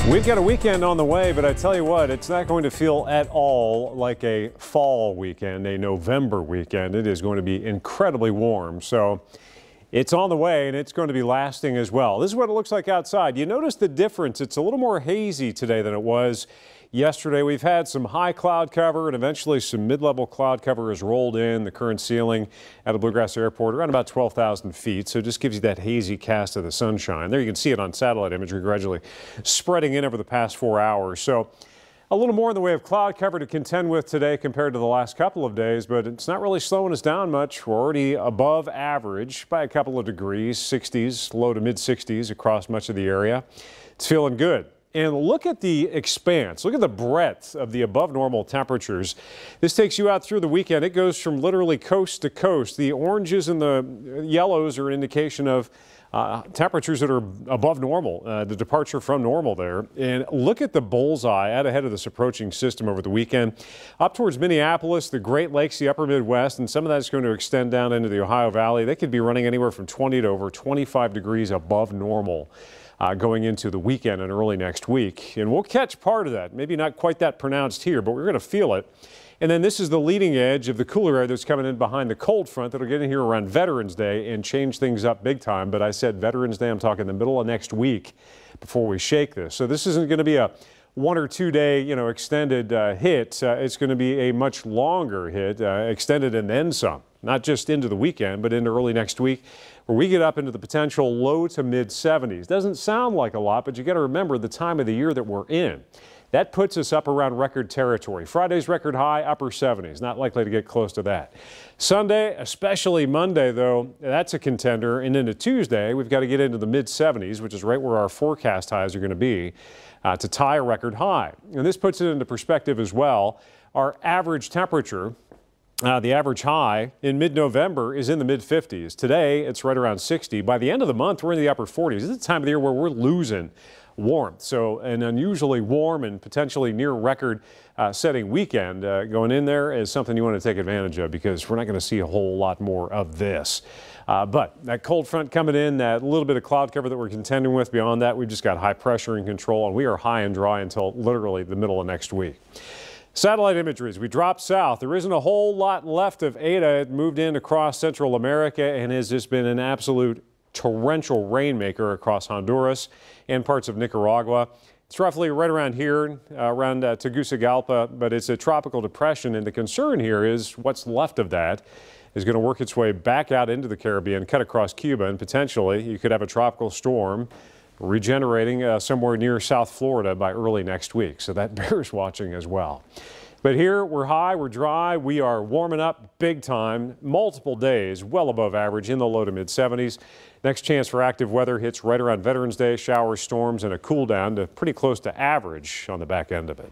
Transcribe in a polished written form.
We've got a weekend on the way, but I tell you what, it's not going to feel at all like a fall weekend, a November weekend. It is going to be incredibly warm. So it's on the way and it's going to be lasting as well. This is what it looks like outside. You notice the difference. It's a little more hazy today than it was yesterday. We've had some high cloud cover and eventually some mid-level cloud cover has rolled in. The current ceiling at the Bluegrass Airport around about 12,000 feet. So it just gives you that hazy cast of the sunshine. There you can see it on satellite imagery gradually spreading in over the past 4 hours. So a little more in the way of cloud cover to contend with today compared to the last couple of days, but it's not really slowing us down much. We're already above average by a couple of degrees, 60s, low to mid 60s across much of the area. It's feeling good. And look at the expanse. Look at the breadth of the above normal temperatures. This takes you out through the weekend. It goes from literally coast to coast. The oranges and the yellows are an indication of temperatures that are above normal, the departure from normal there. And look at the bullseye out ahead of this approaching system over the weekend. Up towards Minneapolis, the Great Lakes, the upper Midwest, and some of that's going to extend down into the Ohio Valley. They could be running anywhere from 20 to over 25 degrees above normal. Going into the weekend and early next week. And we'll catch part of that, maybe not quite that pronounced here, but we're going to feel it. And then this is the leading edge of the cooler air that's coming in behind the cold front that'll get in here around Veterans Day and change things up big time. But I said Veterans Day, I'm talking the middle of next week before we shake this. So this isn't going to be a 1 or 2 day, extended hit. It's going to be a much longer hit, extended and then some. Not just into the weekend, but into early next week, where we get up into the potential low to mid 70s. Doesn't sound like a lot, but you got to remember the time of the year that we're in. That puts us up around record territory. Friday's record high, upper 70s. Not likely to get close to that. Sunday, especially Monday, though, that's a contender. And into Tuesday, we've got to get into the mid 70s, which is right where our forecast highs are going to be, to tie a record high. And this puts it into perspective as well. Our average temperature, the average high in mid-November is in the mid-50s. Today, it's right around 60. By the end of the month, we're in the upper 40s. This is the time of the year where we're losing warmth. So an unusually warm and potentially near record setting weekend going in there is something you want to take advantage of because we're not going to see a whole lot more of this. But that cold front coming in, that little bit of cloud cover that we're contending with, beyond that, we've just got high pressure in control, and we are high and dry until literally the middle of next week. Satellite imagery as we drop south. There isn't a whole lot left of Eta. It moved in across Central America and has just been an absolute torrential rainmaker across Honduras and parts of Nicaragua. It's roughly right around here, around Tegucigalpa, but it's a tropical depression, and the concern here is what's left of that is going to work its way back out into the Caribbean, cut across Cuba, and potentially you could have a tropical storm regenerating somewhere near South Florida by early next week. So that bears watching as well. But here we're high, we're dry, we are warming up big time, multiple days, well above average in the low to mid 70s. Next chance for active weather hits right around Veterans Day, showers, storms, and a cool down to pretty close to average on the back end of it.